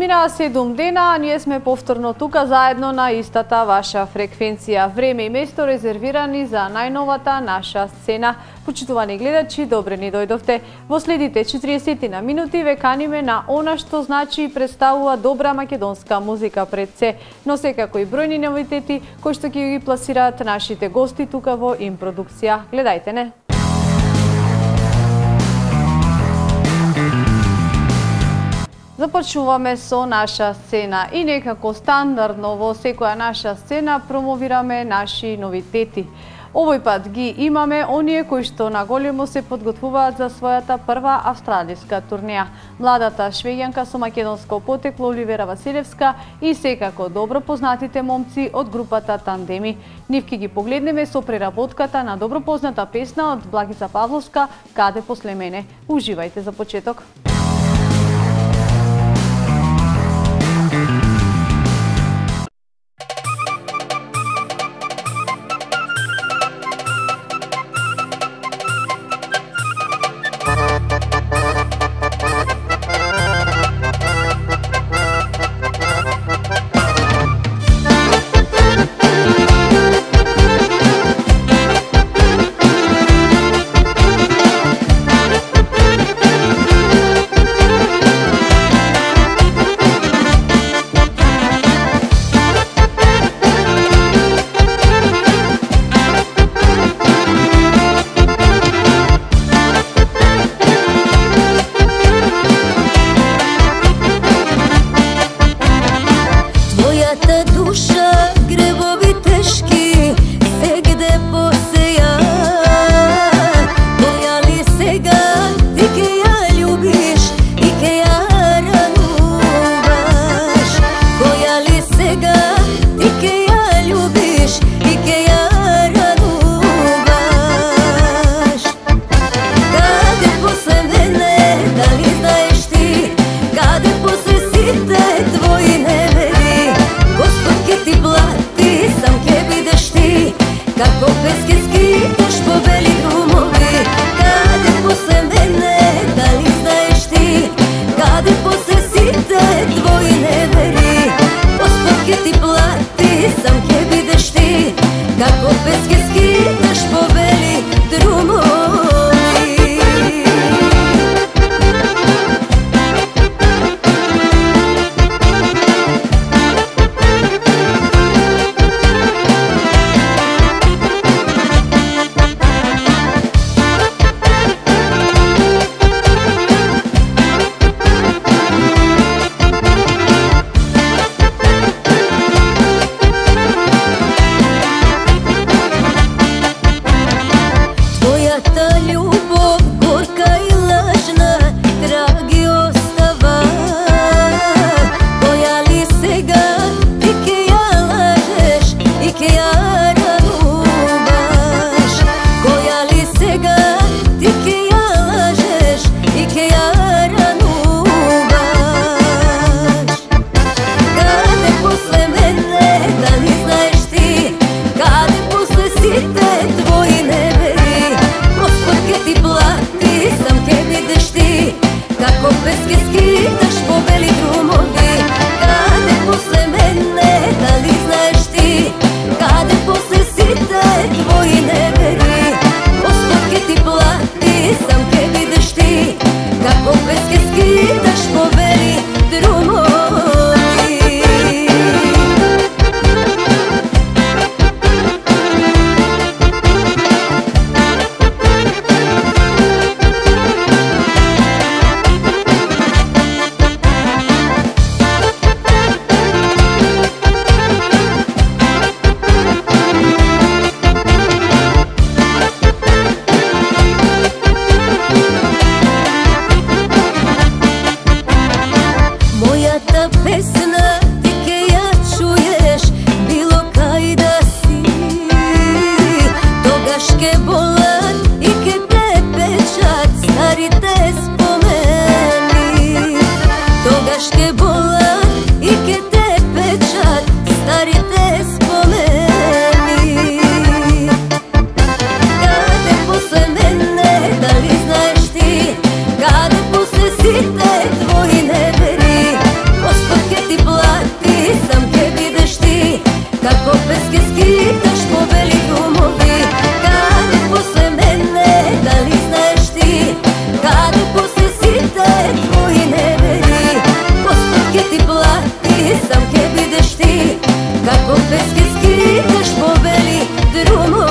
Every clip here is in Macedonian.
Изминаа 7 дена, а ние сме повторно тука заедно на истата ваша фреквенција. Време и место резервирани за најновата наша сцена. Почитувани гледачи, добре ни дојдовте. Во следите 40 на минути ве каниме на она што значи и представува добра македонска музика пред се, но секако и бројни новитети кои што ќе ги пласираат нашите гости тука во Импродукција. Гледајте не! Започнуваме со наша сцена и некако стандардно во секоја наша сцена промовираме наши новитети. Овој пат ги имаме оние кои што наголемо се подготвуваат за својата прва австралиска турнеја. Младата швеѓанка со македонско потекло Оливера Василевска и секако добро познатите момци од групата Тандеми. Нив ќе ги погледнеме со преработката на добро позната песна од Благица Павловска "Каде после мене". Уживајте за почеток. sam ke bideš ti, kako peske skitaš po beli drumovi.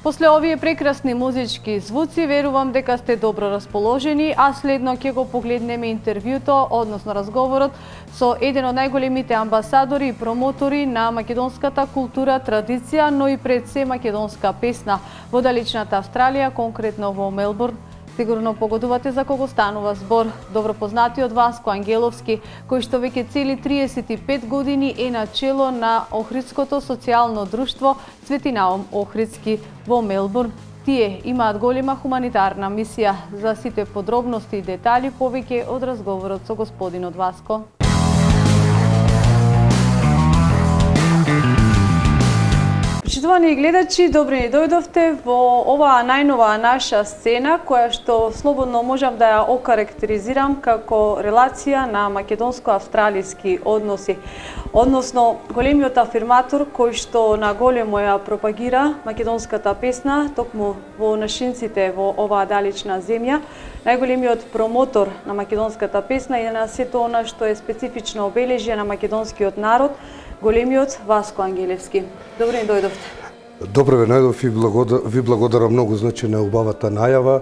После овие прекрасни музички звуци, верувам дека сте добро расположени, а следно ќе го погледнеме интервјуто, односно разговорот со еден од најголемите амбасадори и промотори на македонската култура, традиција, но и пред се македонска песна во далечната Австралија, конкретно во Мелбурн. Сигурно погодувате за кого станува збор. Добро познатиот Васко Ангеловски, кој што веќе цели 35 години е на чело на Охридското социјално друштво Свети Наум Охридски во Мелбурн. Тие имаат голема хуманитарна мисија. За сите подробности и детали повеќе од разговорот со господинот Васко. Почитувани гледачи, добре ни дојдовте во оваа најнова наша сцена, која што слободно можам да ја окарактеризирам како релација на македонско-австралиски односи. Односно, големиот афирматор кој што наголемо ја пропагира македонската песна, токму во нашинците во оваа далечна земја, најголемиот промотор на македонската песна и на сето она што е специфично обележје на македонскиот народ, големиот Васко Ангелевски. Добре ни дојдовте. Добро ве најдов и ви благодарам многу, значи, на убавата најава,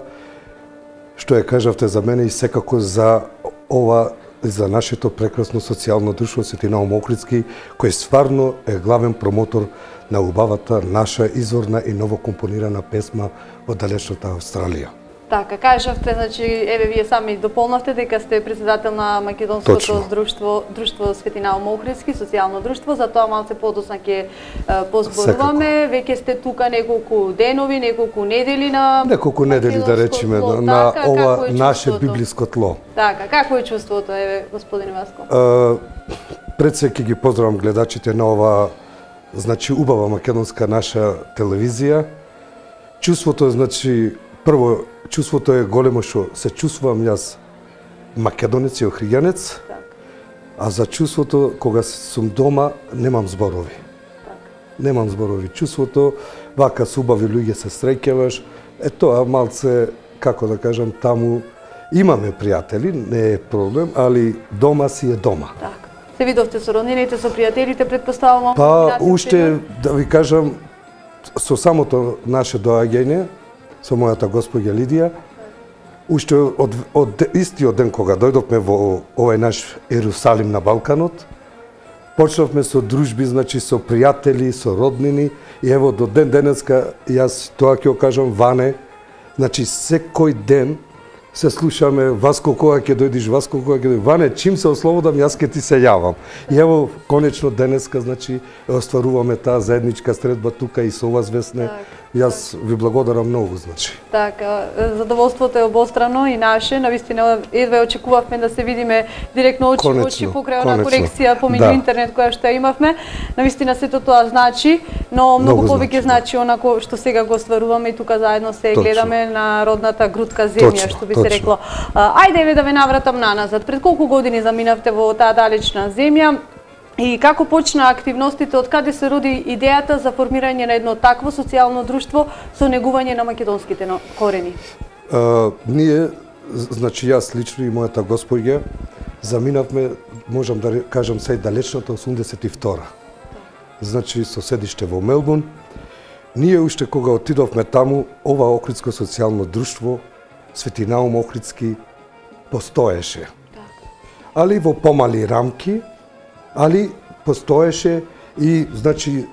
што ја кажавте за мене и секако за ова, за нашето прекрасно социјално друштво Свети Наум Охридски, кој стварно е главен промотор на убавата наша изворна и новокомпонирана песма во далечната Австралија. Така, кажавте, значи, еве вие сами дополнавте дека сте председател на македонското друштво Свети Наум Охридски, социјално друштво, за тоа малце подоцна ќе позборуваме. Веќе сте тука неколку денови, неколку недели на неколку недели, да речеме, на ова наше библиско тло. Така, какво е чувството, еве, господине Васко? Пред се ќе ги поздравам гледачите на ова, значи, убава македонска наша телевизија. Чувството, значи, прво, чувството е големо што се чувствувам јас македонец и охриѓанец, а за чувството кога сум дома немам зборови. Немам зборови. Чувството, вака со убави луѓе се среќаваш, е тоа малце, како да кажам, таму имаме пријатели, не е проблем, али дома си е дома. Така. Се видовте со роднините, со пријателите, предпоставувам? Па, уште, да ви кажам, со самото наше доаѓање, со мојата госпоѓа Лидија, уште од истиот ден кога дојдовме во овај наш Ерусалим на Балканот, почнавме со дружби, значи со пријатели, со роднини, и ево до ден денеска, јас тоа ќе го кажам, Ване, значи секој ден се слушаме, Васко кога ќе дојдиш, Васко кога ќе дојдиш, Ване, чим се ослободам, јас ќе ти се јавам. И ево, конечно денеска, значи, остваруваме таа заедничка средба тука и со вас, Весне. Јас ви благодарам многу, значи. Така, задоволството е обострано и наше. Навистина, едва очекувавме да се видиме директно очи во очи покрај она конекција помеѓу интернет која што имавме. Навистина сето тоа значи, но многу повеќе значи онако што сега го остваруваме и тука заедно се гледаме на родната грудка земја, што би се рекло. Ајде еве да ве навратам наназад. Пред колку години заминавте во таа далечна земја? И како почна активностите, од каде се роди идејата за формирање на едно такво социјално друштво со негување на македонските корени? Ние, значи јас лично и мојата госпоѓа, заминавме, можам да кажам се далечната 82-а. Значи со седиште во Мелбурн. Ние уште кога отидовме таму, ова Охридско социјално друштво Свети Наум Охридски постоеше. Али во помали рамки, али постоеше и, значи,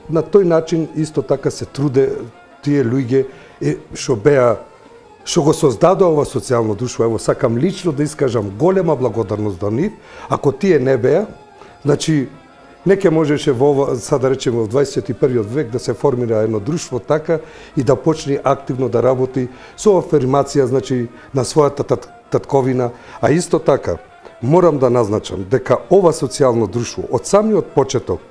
на тој начин исто така се труде тие луѓе што го создадоа ова социјално друштво. Ево, сакам лично да искажам голема благодарност до нив. Ако тие не беа, значи, не ке можеше во, да речеме, во 21. век да се формира едно друштво така и да почне активно да работи со афирмација, значи, на својата татковина, а исто така, морам да назначам дека ова социјално друштво од самиот почеток,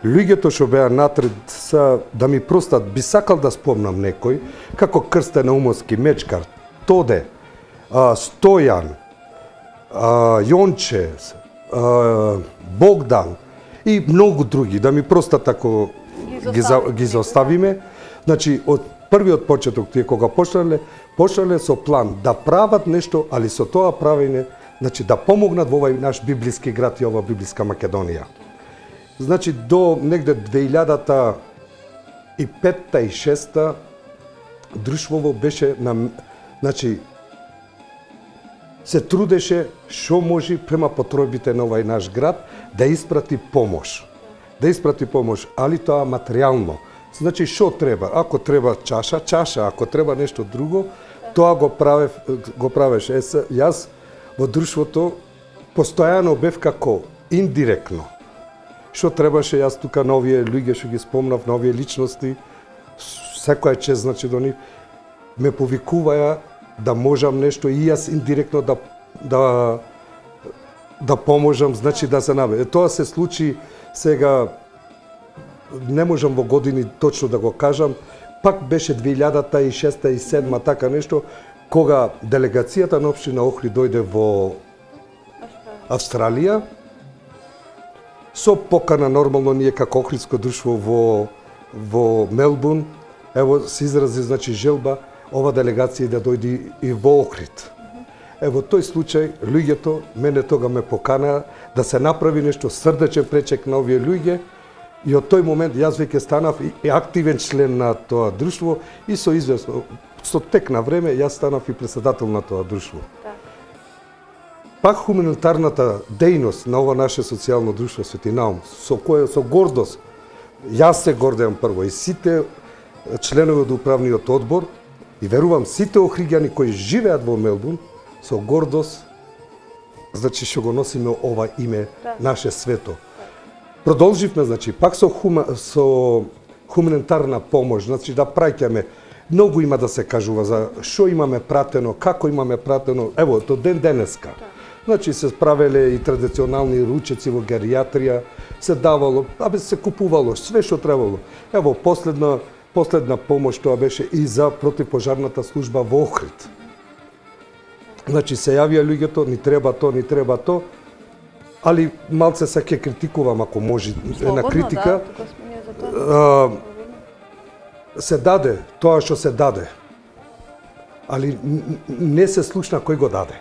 луѓето што беа натред са, да ми простат, би сакал да спомнам некој, како Крстен Наумовски, Мечкар, Тоде, Стојан, Јонче, Богдан и многу други, да ми простат ако ги заоставиме. Значи, од првиот почеток, тие кога почнале со план да прават нешто, али со тоа правење, значи да помогнат во овај наш библиски град и ова библиска Македонија. Значи, до негде 2005-та и 2006-та друштвото беше на, значи, се трудеше што може према потребите на овај наш град да испрати помош. Да испрати помош, али тоа материјално. Значи, што треба? Ако треба чаша, чаша, ако треба нешто друго, тоа го правеш. Јас во друштвото постојано бев како индиректно. Што требаше јас тука на овие луѓе што ги спомнав, на овие личности, секоја чест значи до нив, ме повикуваја да можам нешто и јас индиректно да поможам, значи да се набе. Тоа се случи сега, не можам во години точно да го кажам, пак беше 2006 и 2007 така нешто, кога делегацијата на општина Охрид дојде во Австралија, со покана нормално ние како Охридско друштво во Мелбурн, ево се изрази значи желба ова делегација да дојде и во Охрид. Ево тој случај луѓето мене тога ме покана да се направи нешто срдечен пречек на овие луѓе и од тој момент јас веќе станав и активен член на тоа друштво и со тек на време јас станав и председател на тоа друштво. Пак хуманитарната дејност на ова наше социјално друштво Свети Наум, со гордост, јас се гордеам прво и сите членови од управниот одбор и верувам сите охриѓани кои живеат во Мелбурн, со гордост, значи што го носиме ова име наше свето. Продолживме, значи, пак со хуманитарна помош, значи да праќаме. Многу има да се кажува за што имаме пратено, како имаме пратено, ево, до ден денеска. Значи се правеле и традиционални ручеци во геријатрија, се давало, се купувало све што требало. Ево, последна помош тоа беше и за противпожарната служба во Охрид. Значи се јавија луѓето, ни треба то, али малце се ќе критикувам ако може една критика. Се даде тоа што се даде, али не се слушна кој го даде.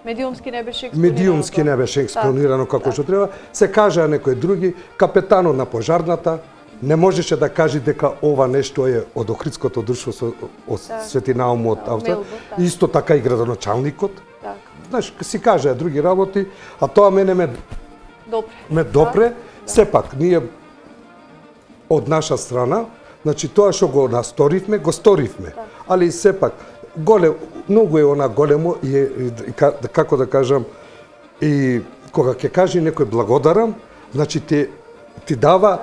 Медиумски не беше експонирано како што треба. Се кажа некои други, капетанот на пожарната не можеше да каже дека ова нешто е од Охридското друштво од Свети Наум од Австралија. Исто така и градоначалникот. Знаеш, си кажа други работи, а тоа мене ме допре. Сепак, ние од наша страна, значи тоа што го насторивме, го сторивме. Али сепак, многу е она големо и како да кажам, и кога ќе каже некој благодарам, значи ти дава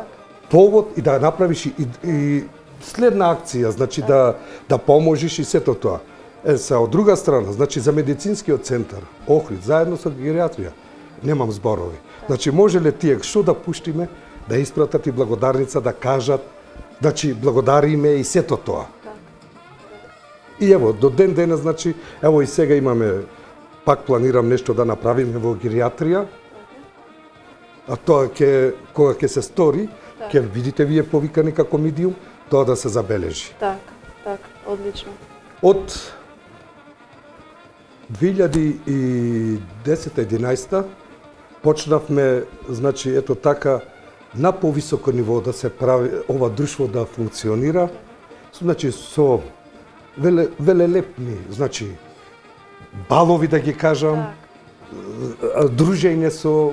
повод и да направиш и следна акција, значи да поможиш и сето тоа. Од друга страна, значи за медицинскиот центар Охрид заедно со геријатрија немам зборови. Значи може ли тие што да пуштиме да испратат и благодарница да кажат, значи благодариме и сето тоа. И ево до ден денес, значи ево и сега имаме, пак планирам нешто да направиме во геријатрија. А тоа кога ќе се стори, ќе видите вие повикани како медиум, тоа да се забележи. Так, одлично. Од 2010-2011 почнавме, значи, ето така, на повисоко ниво да се прави, ова друштво да функционира, значи, со велелепни, значи, балови, да ги кажам, дружење со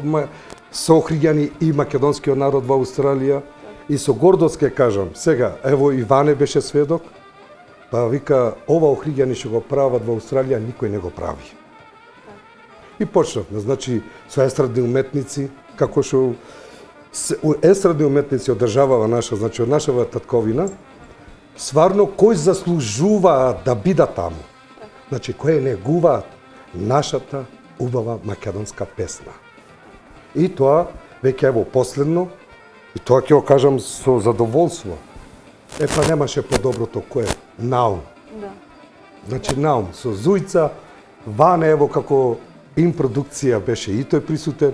охриѓани и македонскиот народ во Австралија, и со гордост ќе кажам, сега, ево Иване беше сведок, па вика, ова охриѓани што го прават во Австралија, никој не го прави. И почнавме, значи, со естрадни уметници, како што естрадни уметници од државава наша, значи од нашава татковина, стварно кој заслужува да бидат таму. Значи, кој негуваат нашата убава македонска песна. И тоа, веќе ево последно, и тоа ќе го кажам со задоволство, па немаше подоброто кој е Наум. Значи Наум со Зујца, Ване, ево како импродукција беше и тој присутен.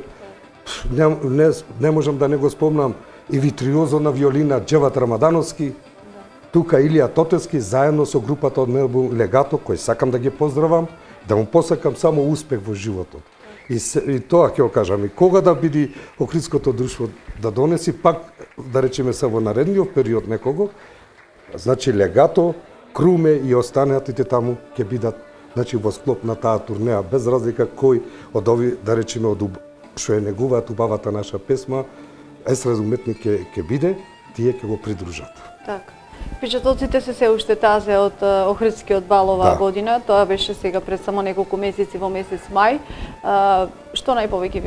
Не можам да не го спомнам и витриозо на виолина Джеват Рамадановски. тука Илија Тотевски заедно со групата од Мелбурн Легато, кој сакам да ги поздравам, да му посакам само успех во животот. И тоа ќе го кажам, и кога да биде Охридското друштво да донеси, пак да речеме се во наредниот период некого, значи Легато, Круме и останатите таму ќе бидат, значи во склоп на таа турнеа, без разлика кој од ови, да речеме, од што е негуваат убавата наша песма, естрад уметник ќе биде, тие ќе го придружат. Така. Впечатоците се уште тазе од Охридскиот бал оваа година, тоа беше сега пред само неколку месеци во месец мај. Што најповеќе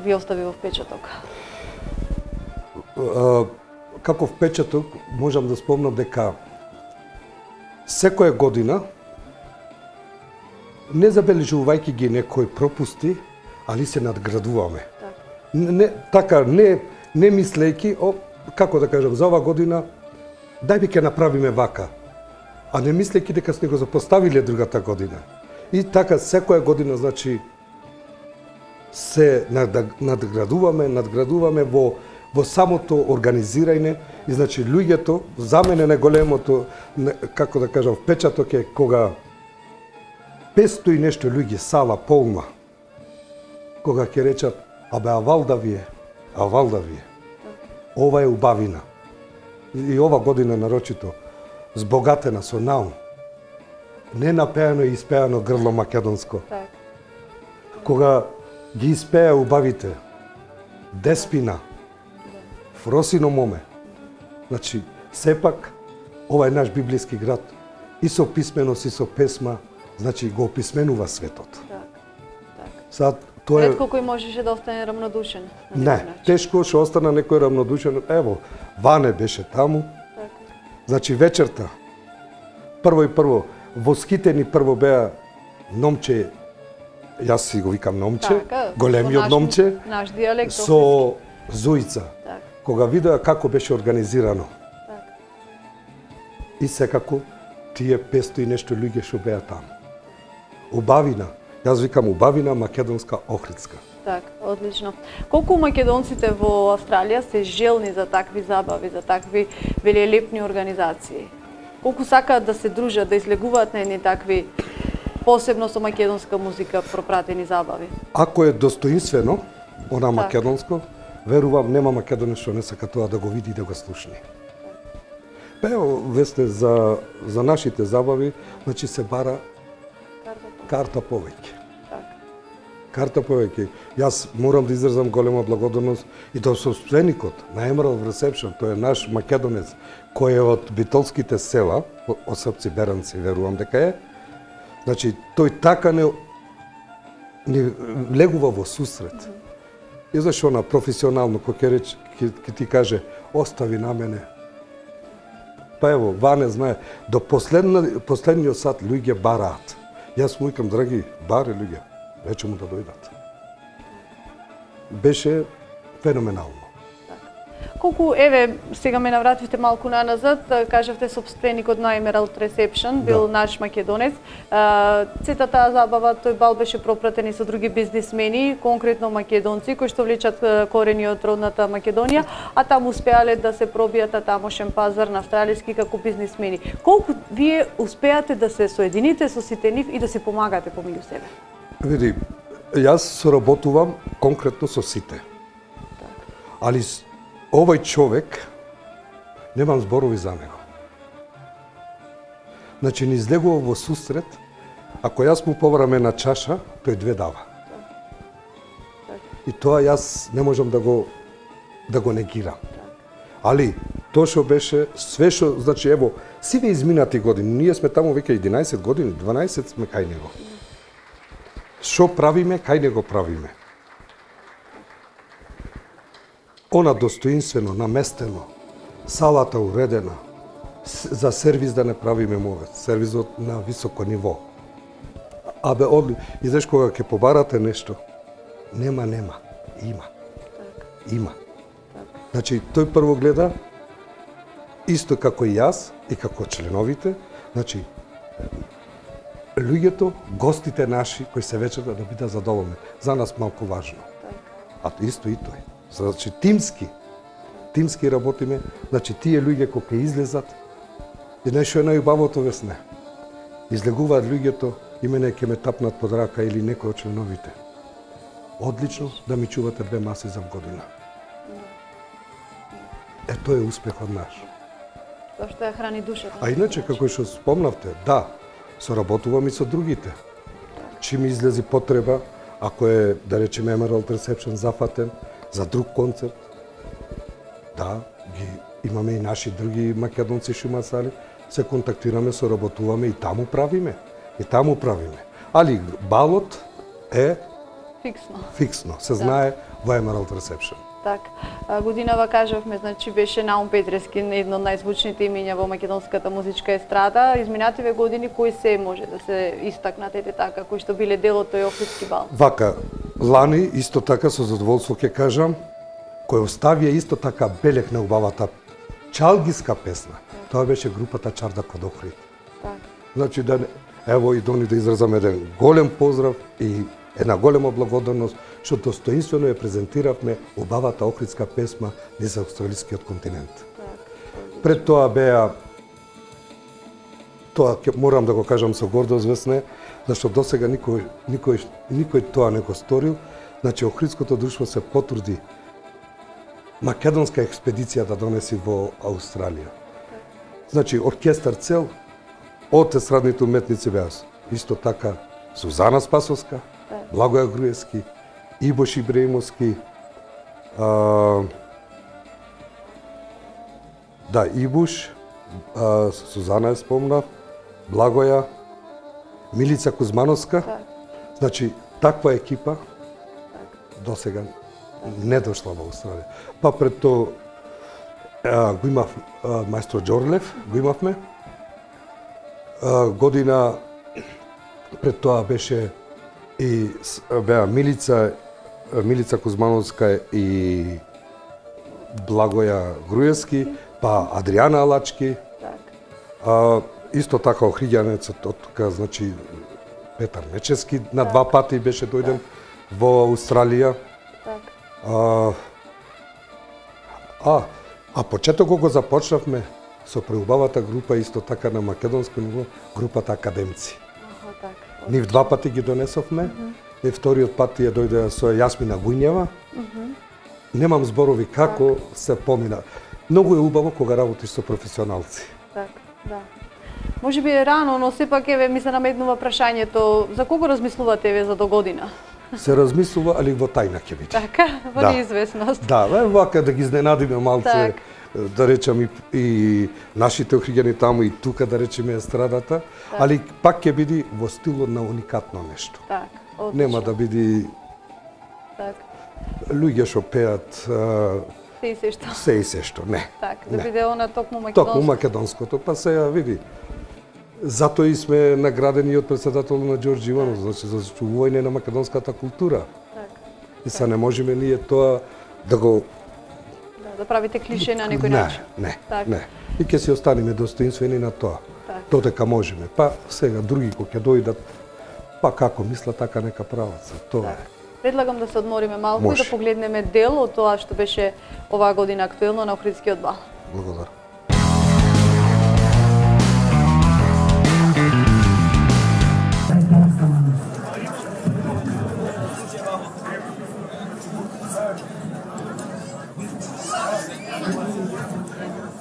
ви остави во впечаток? Како впечаток можам да спомнам дека секоја година, не забележувајќи ги некои пропусти, али се надградуваме. Не мислејќи, како да кажам, за оваа година дај би ќе направиме вака, а не мислејќи дека сме го запоставиле другата година. И така секоја година, значи, се надградуваме во самото организирање, и значи луѓето, за мене најголемото, како да кажам, впечаток е кога 500 и нешто луѓе, сала полна, кога ќе речат, абе, авалда вие, ова е убавина. И ова година нарочито, збогатена со наум, не напеано и испеано грло македонско. Кога ги испеа убавите, Деспина, Фросино моме, значи, сепак, ова е наш библиски град, и со писменост, и со песма, значи, го описменува светот. Сад, ретко кој можеше да остане рамнодушен. Не, тешко што остана некој рамнодушен. Ево, Ване беше таму. Значи вечерта, прво, воскитени прво беа Номче, јас си го викам Номче, големиот Номче, наш диалект, со Зуица, кога видеа како беше организирано. И секако, тие 500 и нешто луѓе што беа таму. Убавина. Јас викам убавина македонска Охридска. Така, одлично. Колку македонците во Австралија се желни за такви забави, за такви велелепни организации? Колку сакаат да се дружат, да излегуваат на едни такви, посебно со македонска музика, пропратени забави? Ако е достоинствено, она македонско, верувам, нема македонец што не сака тоа да го види и да го слушне. Ево, весте, за нашите забави, значи се бара карта повеќе. Карта повеќе. Јас морам да изразам голема благодарност и до собственикот на Emerald Reception, тој е наш македонец, кој е од битолските села, од Српци Беранци, верувам дека е. Значи, тој така не легува во сусрет. И зашо на професионално, кој ќе ти каже, остави на мене. Па ево, Ване знае, до последниот сат луѓе бараат. Јас му викам, драги, баре луѓе, рече му да дојдат. Беше феноменално. Колку, еве, сега ме навративте малку наназад, кажавте собственикот на Emerald Reception, бил наш македонец. Цета таа забава, тој бал беше пропратен и со други бизнисмени, конкретно македонци, кои што влечат корени од родната Македонија, а таму успеале да се пробијат на тамошен пазар на австралиски како бизнисмени. Колку вие успеате да се соедините со сите нив и да се помагате помеѓу себе? Види, јас соработувам конкретно со сите. Али овој човек, немам зборови за него. Значи, ни излегува во сусрет, ако јас му побарам на чаша, тој две дава. И тоа јас не можам да го негирам. Али, тоа што беше, све што, значи, ево, сиве изминати години, ние сме таму веќе 11 години, 12 сме кај него. Што правиме, кај него правиме. Она достоинствено, наместено, салата уредена, за сервис да не правиме мовет, сервисот на високо ниво. Абе, и знаеш кога ќе побарате нешто, нема, има. Значи, тој прво гледа, исто како и јас, и како членовите, значи, луѓето, гостите наши, кои се вечерта да бидат задоволни. За нас малку важно. А исто и тој. Значи, тимски работиме, значи, тие луѓе кои ќе излезат, И нешто е најубавото весне. Излегуваат луѓето и мене ќе ме тапнат под рака или некој од членовите. Одлично да ми чувате 2 маси за година. Тоа е успехот наш. Тоа што ја храни душата. А иначе, како што спомнавте, да, соработувам и со другите. Чим излези потреба, ако е, да речеме, Emerald Reception зафатен за друг концерт, да, имаме и наши други македонци шумасали, се контактираме, соработуваме и таму правиме. Али балот е фиксно, се знае во Emerald Reception. Так, годинава кажавме, значи беше Наум Петрески, едно од најзвучните имиња во македонската музичка естрада. Изминативе години кои се може да се истакнат така, кои што биле дел од тој Охридски бал? Вака, лани исто така со задоволство ќе кажам, кој оставија исто така белег на убавата чалгиска песна. Тоа беше групата Чардак од Охрид. Так. Значи да ево и дони да изразам еден голем поздрав и една голема благодарност што достоинствено ја презентиравме убавата охридска песма низ австралискиот континент. Пред тоа беа, тоа морам да го кажам со гордост весне, зашто досега никој тоа не го сторил. Значи Охридското друштво се потруди македонска експедиција да донеси во Австралија. Значи оркестар цел од естрадните уметници беа исто така Сузана Спасовска, Благоја Груевски, Ибош Ибреимовски, Ибош, Сузана ја спомнав, Благоја, Милица Кузмановска. Значи, таква екипа досега не дошла во Австралија. Па пред тоа го имав мајстор Џорлев, го имавме. Година пред тоа беше и беа Милица Кузмановска и Благоја Груевски, па Адријана Алачки. Исто така охриѓанецот од тука, значи Петар Мечевски на 2 пати беше дојден во Австралија. Почетокот го започнавме со преубавата група исто така на македонско ниво, групата Академци. Нив 2 пати ги донесовме, и вториот пат ја дојде со Јасмина Гујнева. Немам зборови како се помина. Многу е убаво кога работиш со професионалци. Так, да. Може би е рано, но сепак еве ми се наметнува прашањето, за кого размислувате еве за до година? Се размислува, али во тајна ќе биде. Така, во неизвестност. Да, вака да ги изненадиме малце, да речем и нашите охриѓани таму и тука да речеме естрадата, али пак ќе биде во стилот на уникатно нешто. Так, одлично. Нема да биде луѓе што пеат се и се што, не. Так, да биде она токму македонско. Токму македонското, па сега види. Затоа и сме наградени од претседателот на Ѓорѓе Иванов, значи за зачувување на македонската култура. И са не можеме ние тоа да го да правите клише на некој начин. Не. И ќе си останеме достоинствени на тоа. Додека можеме. Па сега други кои ќе дојдат, па како мисла така нека прават. Тоа е. Предлагам да се одмориме малку и да погледнеме дел од тоа што беше оваа година актуелно на Охридскиот бал. Благодарам.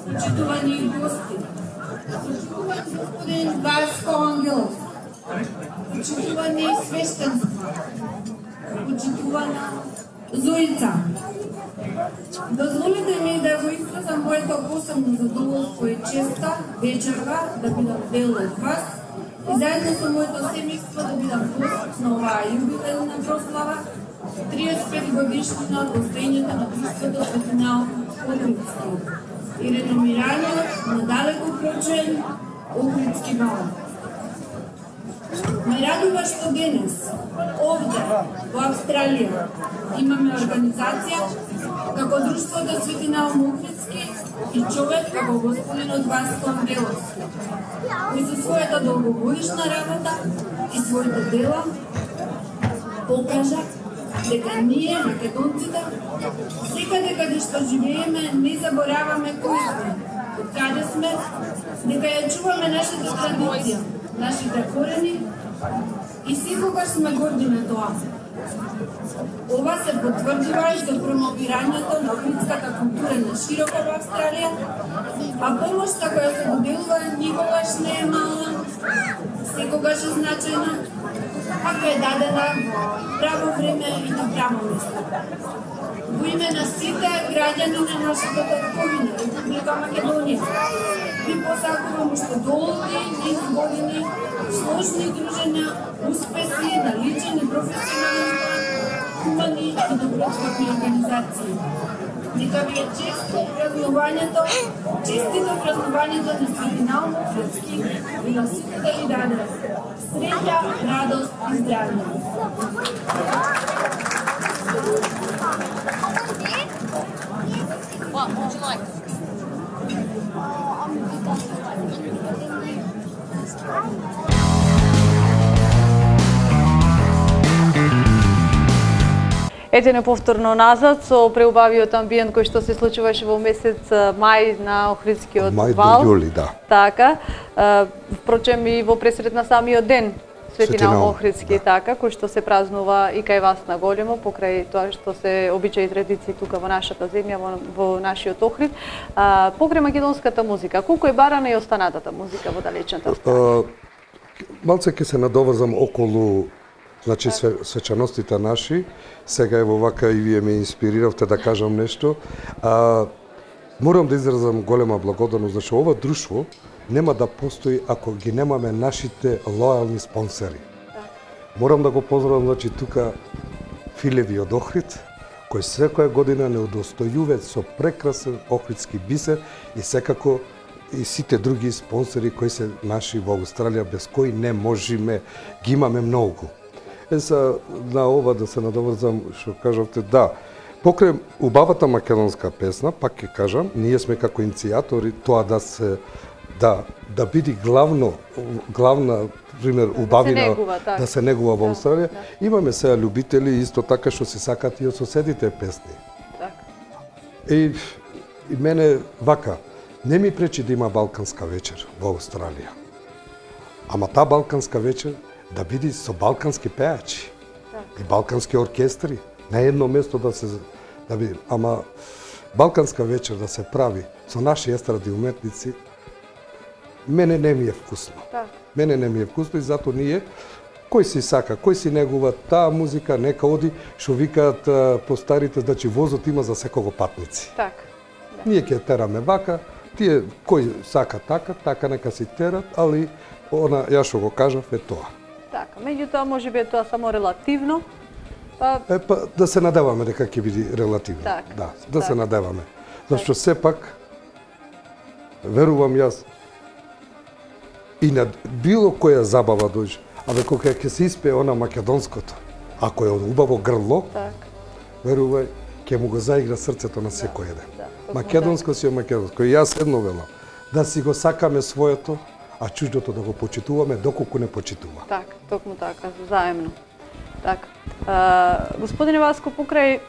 Почитувани гости, господин Васко Ангелов, почитувани свештенства, почитувана Зоица. Дозволете ми да го изразам моето посебно задоволство и честа вечерва да бидам дел од вас и заедно со моето семејство да бидам гост на оваа јубилејна прослава 35 годишнина од постоењето на Друштвото Светина Охридски и реномираниот надалеку прочен Охридски бал. Ме радува што денес, овде, во Австралија, имаме организација како Друштвото Светина Охридски и човек како господинот Васко Ангеловски, кои со својата долгогодишна работа и своите дела покажа дека ние, македонците, секаде каде што живееме, не забораваме кои сме од каде сме, дека ја чуваме нашата традиција, нашите корени и секогаш сме горди на тоа. Ова се потврдува и со промовирањето на охридската култура на широко во Австралија, а помошта која се доделува никогаш не е мала, секогаш е значајна, ако е дадена во право време и на право место. Во име на сите граѓани на нашата татковина, Република Македонија, ви посакувам уште долги низ години, сложни дружења, успеси на личен и професионален план, хумани и добротворни организации. Нека ви е честито празнувањето на Свети Наум Охридски и на сите да ви даде среќа, радост и здравје. What would you like? Ете повторно назад со преубавиот амбиент кој што се случуваше во месец мај на Охридскиот Мај вал. до јули, да. Така, впрочем и во пресред на самиот ден Свети Наум Охридски, така, кој што се празнува и кај вас на големо, покрај тоа што се обичаи и традиции тука во нашата земја, во нашиот Охрид. Покрај македонската музика, колку е барана и останатата музика во далечната Австралија? Малце ќе се надоврзам околу значи свечаностите наши. Сега ево вака и вие ме инспириравте да кажам нешто. Морам да изразам голема благодарност, значи ова друштво нема да постои ако ги немаме нашите лојални спонсори. Морам да го поздравам, значи тука Филеви од Охрид, кој секоја година не удостојува со прекрасен охридски бисер и секако и сите други спонсори кои се наши во Австралија, без кои не можеме, ги имаме многу. На ова да се надоврзам што кажавте, да, покрај убавата македонска песна, пак ќе кажам, ние сме како иницијатори тоа да биде главна пример убавина да се негува во Австралија. Имаме сега љубители исто така што се сакат и од соседите песни. И мене вака не ми пречи да има балканска вечер во Австралија. Ама таа балканска вечер да биде со балкански пеачи и балкански оркестри на едно место да биде. Ама балканска вечер да се прави со наши естрадни уметници, мене не ми е вкусно. Мене не ми е вкусно и затоа ние, кој си сака, кој си негува таа музика, нека оди, што викаат постарите, значи возот има за секого патници. Ние ќе тераме вака, тие кој сака така нека си терат, али јас што го кажав е тоа. Така, меѓутоа можеби е тоа само релативно. Да се надеваме дека ќе биде релативно. Да се надеваме. Зашто сепак верувам јас и на било која забава дојде, абе кога ќе се испее она македонското, ако е убаво грло, верувај, ќе му го заигра срцето на секој еден. Македонско си е македонско. И јас едно велам, да си го сакаме своето, а чуждото да го почитуваме доколку не почитува. Така, токму така, заемно. Така. Господине Васко, покрај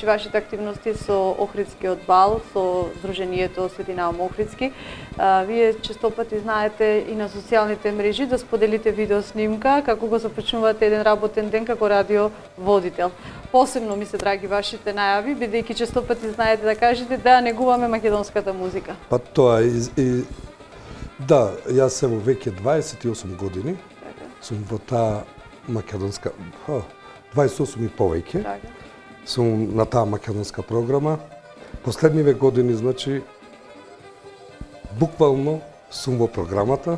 вашите активности со Охридскиот бал, со Сдруженијето Свети Наум Охридски, вие често пати знаете и на социјалните мрежи да споделите видео снимка како го започнувате еден работен ден како радиоводител. Посебно ми се драги вашите најави, бидејќи често пати знаете да кажете да негуваме македонската музика. Па тоа да, јас ево веќе 28 години сум во таа македонска 28 и повеќе. Сум на таа македонска програма. Последниве години, значи, буквално сум во програмата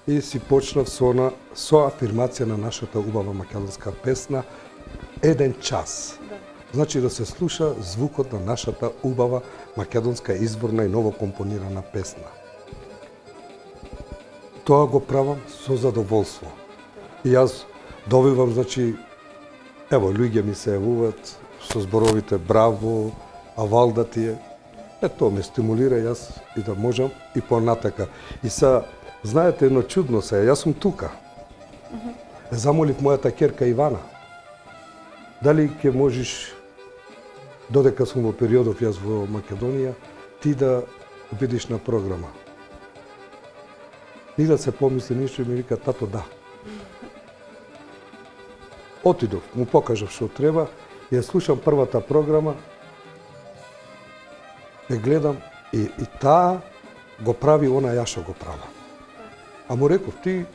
и си почнав со афирмација на нашата убава македонска песна еден час. Значи да се слуша звукот на нашата убава македонска изборна и ново компонирана песна. Тоа го правам со задоволство. И јас добивам, значи, ево, луѓе ми се јавуваат со зборовите браво, а валда ти е. Тоа ме стимулира јас и да можам и понатака. И знаете, едно чудно јас сум тука. Замолив мојата ќерка Ивана. Дали ќе можеш, додека сум во периодов јас во Македонија, ти да бидеш на програма. Ни да се помисли ништо и ми вика, тато, да. Отидов, му покажав што треба, ја слушам првата програма, ја гледам и таа го прави она ја што го права. А му реков, ти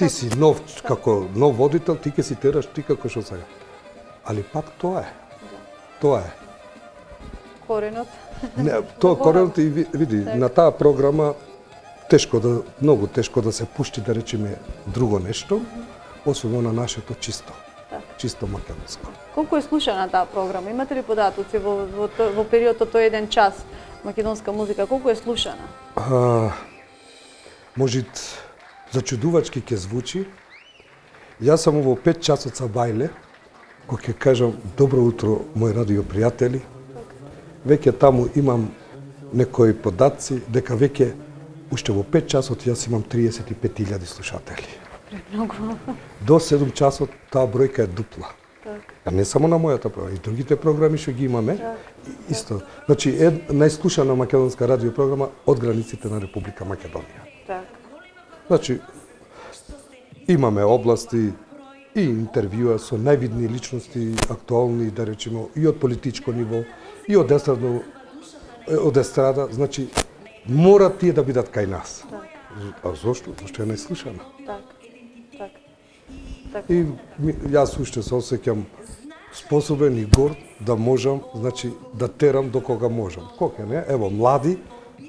си нов, како нов водител, ти ќе си тераш ти како што сега. Али пак тоа е. Тоа е. Коренот. Не, тоа коренот и види, на таа програма многу тешко да се пушти, да речеме, друго нешто, освен на нашето чисто македонско. Колку е слушана таа програма? Имате ли податоци во периодот тој еден час македонска музика? Колку е слушана? Може зачудувачки ќе звучи. Јас сум во 5 часот бајле, кога ќе кажам добро утро, мои радио пријатели. Веќе таму имам некои податци, дека веќе уште во 5 часот јас имам 35.000 слушатели. Многу. До 7 часот таа бројка е дупла. А не само на мојата програма, и другите програми што ги имаме, исто. Значи, најслушана македонска радио програма од границите на Република Македонија. Значи, имаме области и интервјуа со највидни личности, актуални, да речеме, и од политичко ниво, и од естрада, значи, мора тие да бидат кај нас. А зошто? Зошто е најслушана? И јас уште се осеќам способен и горд да можам, значи, да терам до кога можам. Кога не? Ево, млади,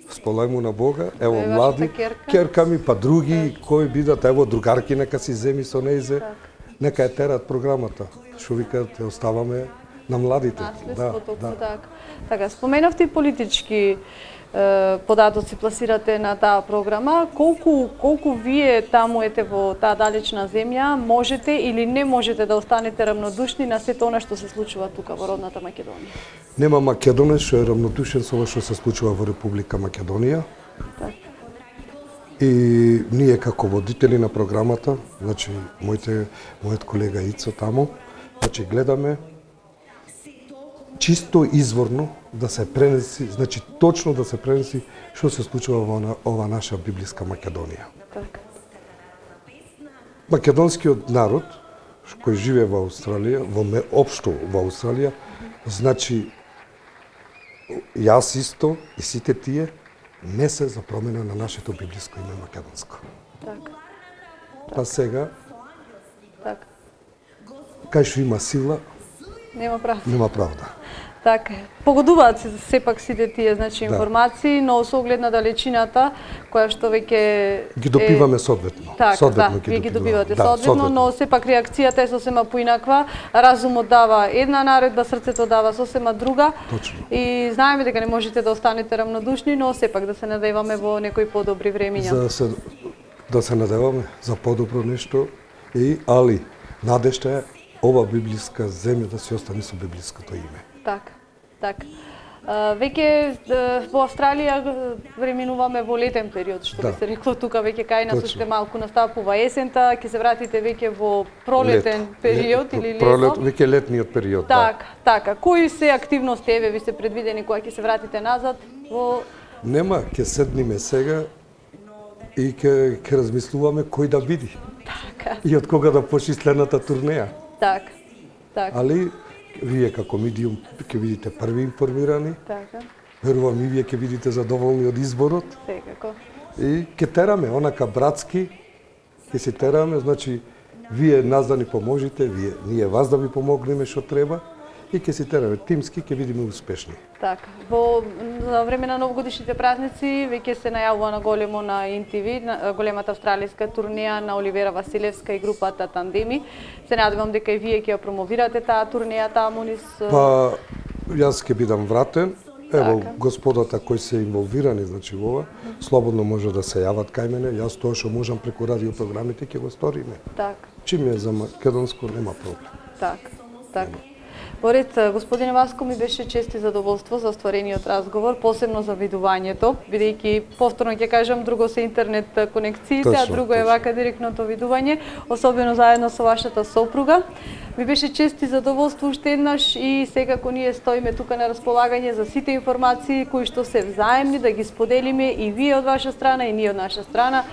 сполајмо на Бога, ево, млади, керка ми, па други, кои бидат, ево, другарки, нека си земи со нејзе, нека ја терат програмата. Шо викаат, ја оставаме на младите. Така, споменавте политички податоци пласирате на таа програма. Колку вие таму ете во таа далечна земја можете или не можете да останете равнодушни на сето она што се случува тука во родната Македонија? Нема македонец што е равнодушен со ова што се случува во Република Македонија. И ние како водители на програмата, значи мојот колега Ицо таму, значи гледаме чисто изворно да се пренеси, значи точно да се пренеси што се случува во ова наша библиска Македонија. Македонскиот народ кој живее во Австралија, општо во Австралија, значи јас исто и сите тие не се за промена на нашето библиско име македонско. Па сега, кај што има сила, нема правда. Така е. Погодуваат се сепак сите тие, значи, информации, но со оглед на далечината, која што веќе ги допиваме соодветно. Така, вие ги добивате соодветно, но сепак реакцијата е сосема поинаква. Разумот дава една наредба, срцето дава сосема друга. Точно. И знаеме дека не можете да останете равнодушни, но сепак да се надеваме во некои подобри времиња. Да се надеваме за подобро нешто, али надежта е ова библиска земја да се остане со библиското име. Така. Веќе во Австралија преминуваме во летен период, што би се рекло тука, веќе кај нас уште малку настапува есента, ќе се вратите веќе во пролетен период или летно? Веќе летниот период, Така. Кои се активности ви се предвидени кога ќе се вратите назад во... Нема, ќе седниме сега и ќе размислуваме кој да биде. И од кога да почне следната турнеја. Така. Али вие како медиум ќе видите први информирани. Верувам и вие ќе видите задоволни од изборот. Секако. И ќе тераме онака братски, ќе се тераме, значи вие нас да ни поможите, ние вас да ви помогнеме што треба и ќе се тераме тимски, ќе видиме успешни. Така. За време на новогодишните празници веќе се најавува на големо на НТВ, на големата австралиска турнеја на Оливера Василевска и групата Тандеми. Се надевам дека и вие ќе ја промовирате таа турнеја таму низ... Па, јас ќе бидам вратен. Ево, господата кои се инволвирани, значи во ова, слободно може да се јават кај мене, јас тоа што можам преку радиопрограмите ќе го сториме. Така. Чим е за македонско, нема проблем. Така. Во ред, господине Васко, ми беше чест и задоволство за остварениот разговор, посебно за видувањето, бидејќи повторно ќе кажам, друго се интернет конекциите, а друго е вака директното видување, особено заедно со вашата сопруга. Ми беше чест и задоволство уште еднаш и секако ние стоиме тука на располагање за сите информации кои што се взаемни, да ги споделиме и вие од ваша страна и ние од наша страна,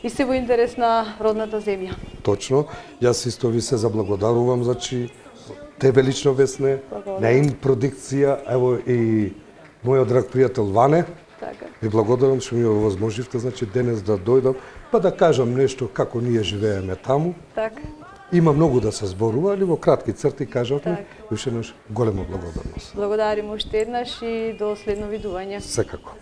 и се во интерес на родната земја. Точно. Јас исто ви се заблагодарувам, значи, тебе лично, Весне, на им продукција, ево и мојот драг пријател Ване. Така. Ви благодарам што ми овозможивте, значи, денес да дојдам, па да кажам нешто како ние живееме таму. Така. Има многу да се зборува, али во кратки црти кажавме, уште еднаш голема благодарност. Благодарим уште еднаш и до следно видување. Секако.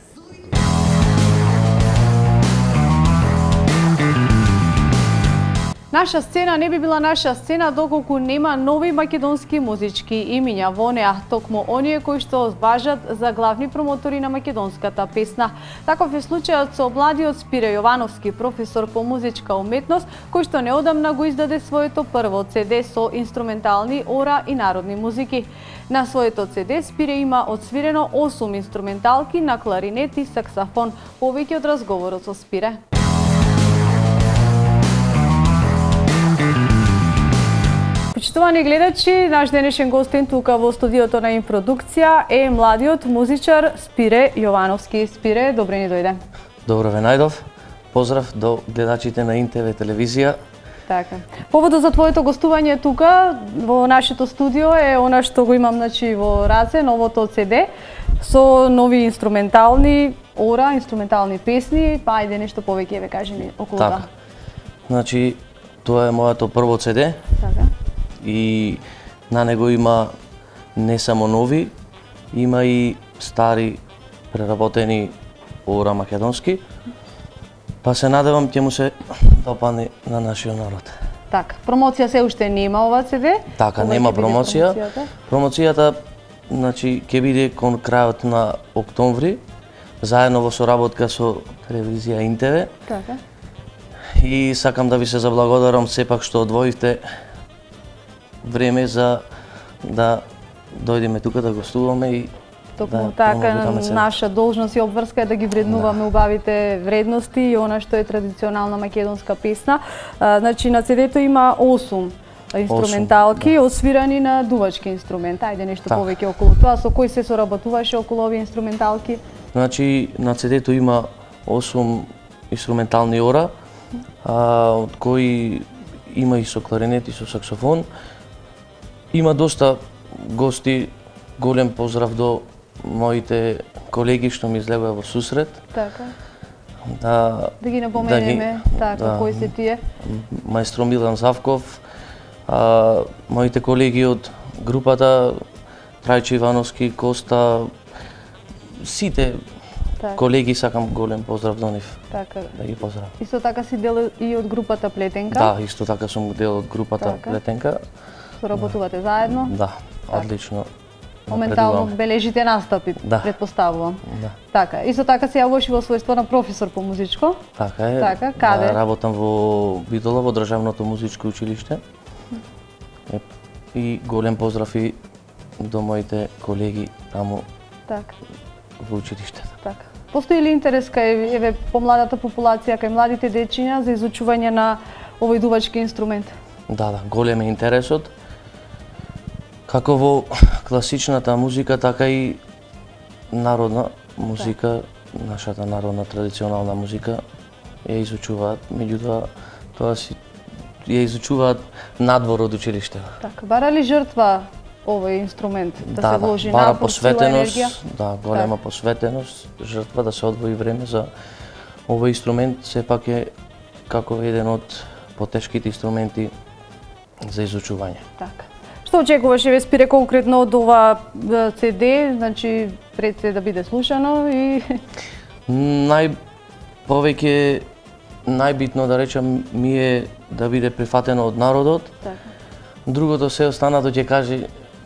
Наша сцена не би била наша сцена доколку нема нови македонски музички имиња во неа, токму оние кои што важат за главни промотори на македонската песна. Таков е случајот со младиот Спире Јовановски, професор по музичка уметност, кој што неодамна го издаде своето прво CD со инструментални ора и народни музики. На своето CD Спире има одсвирено 8 инструменталки на кларинет и саксафон. Повеќе од разговорот со Спире. Почитувани гледачи, наш денешен гостин тука во студиото на Импродукција е младиот музичар Спире Јовановски. Спире, добре ни дојде. Добро ве најдов. Поздрав до гледачите на ИНТВ телевизија. Така. Поводот за твоето гостување тука во нашето студио е она што го имам, значи, во раце, новото CD со нови инструментални ора, инструментални песни, па ајде нешто повеќе ве кажи ми околу тоа. Така. Значи, тоа е моето прво CD. Така. И на него има не само нови, има и стари преработени ора македонски. Па се надевам ќе му се допадне на нашиот народ. Така, промоција се уште нема ова CD? Така, нема промоција. Промоцијата, значи, ќе биде кон крајот на октомври, заедно во соработка со телевизија ИНТВ. Така. И сакам да ви се заблагодарам сепак што одвоивте време за да дојдеме тука да гостуваме и токму така наша должност и обврска е да ги вреднуваме убавите вредности и она што е традиционална македонска песна. Значи на CD-то има 8 инструменталки, освирани на дувачки инструмент. Ајде нешто повеќе околу тоа, со кој се соработуваше околу овие инструменталки? Значи на CD-то има 8 инструментални ора, од кои има и со кларинет и со саксофон. Има доста гости, голем поздрав до моите колеги што ми излегува во сусрет. Така. Да ги напоменеме, така, кои се тие? Маестро Милан Завков, моите колеги од групата Трајче Ивановски, Коста, сите колеги сакам голем поздрав до нив. Така. Да ги поздравам. Исто така си дел и од групата Плетенка? Да, исто така сум дел од групата Плетенка. Соработувате заедно? Да, одлично. Моментално бележите настапи, предпоставувам. Да. Така, исто така се јавуваш во својство на професор по музичко? Така е. Така, каде? Да, работам во Бидола, во Државното музичко училиште. И голем поздрав и до моите колеги таму во училиштето. Така. Постои ли интерес кај еве помладата популација, кај младите дечиња за изучување на овој дувачки инструмент? Да, голем е интересот. Како во класичната музика, така и народна музика, нашата народна традиционална музика ја изучуваат, меѓутоа тоа си ја изучуваат надвор од училиште. Така, бара ли жртва овој инструмент да се вложи напор, сила, енергија? Да, голема посветеност, жртва да се одвои време за овој инструмент, сепак е како еден од потешките инструменти за изучување. Така. Што очекуваш, еве Спире, конкретно од ова CD, значи пред се да биде слушано и Најповеќе најбитно да речам ми е да биде прифатено од народот. Така. Другото се останато ќе каже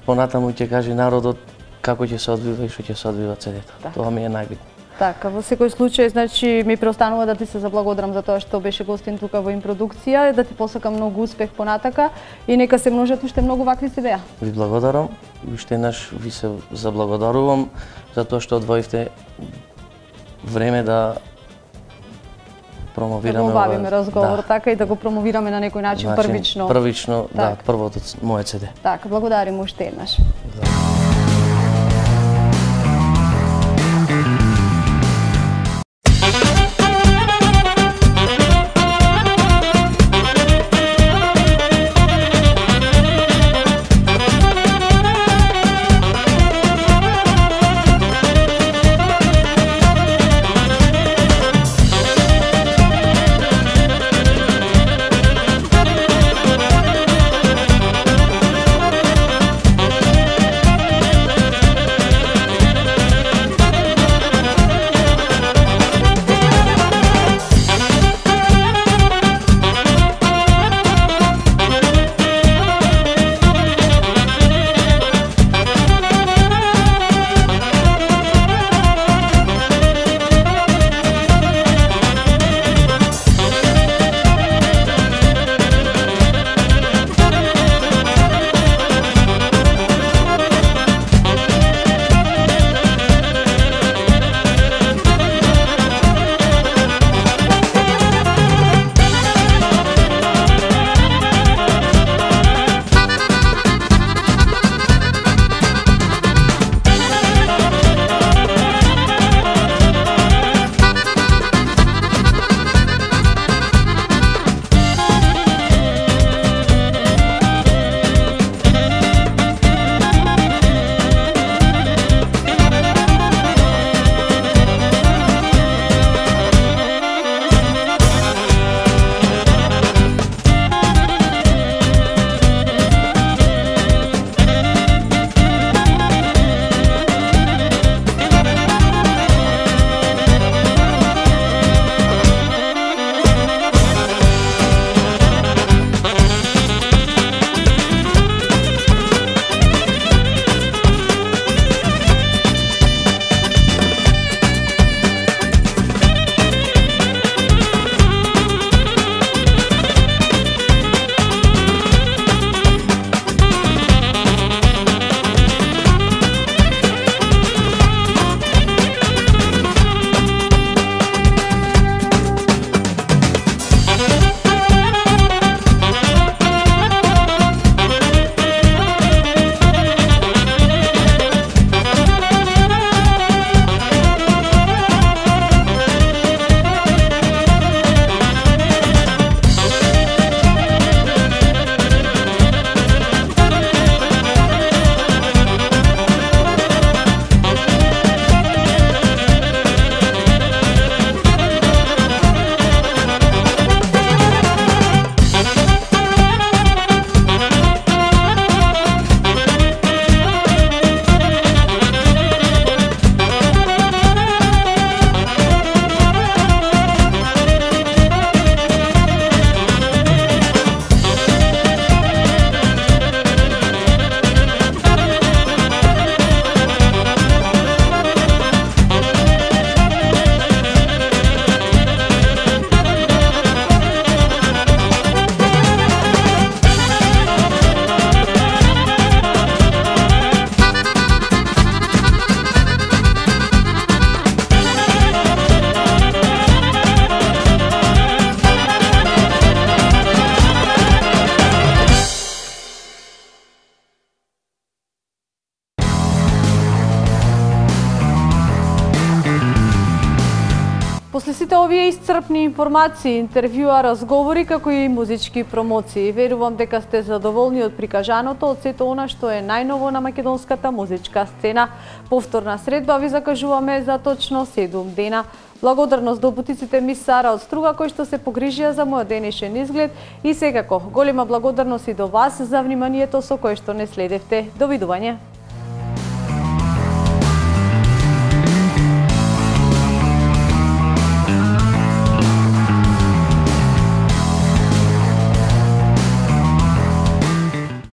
понатаму ќе каже народот како ќе се одвива и што ќе се одвива CD-то. Тоа ми е најбитно. Така, во секој случај, значи, ми преостанува да ти се заблагодарам за тоа што беше гостин тука во импродукција, да ти посакам многу успех понатака и нека се множат уште многу вакви CD-а. Ви благодарам и уште еднаш ви се заблагодарувам за тоа што одвоивте време да промовираме да го обавиме разговор, така и да го промовираме на некој начин првично. Првично, да, првото моје CD. Така, благодарим уште еднаш. После сите овие исцрпни информации, интервјуа, разговори, како и музички промоции, верувам дека сте задоволни од прикажаното од сето она што е најново на македонската музичка сцена. Повторна средба ви закажуваме за точно 7 дена. Благодарност до бутиците Мис Сара од Струга кои што се погрижија за мојот денешен изглед и секако голема благодарност и до вас за вниманието со кое што не следевте. Довидување.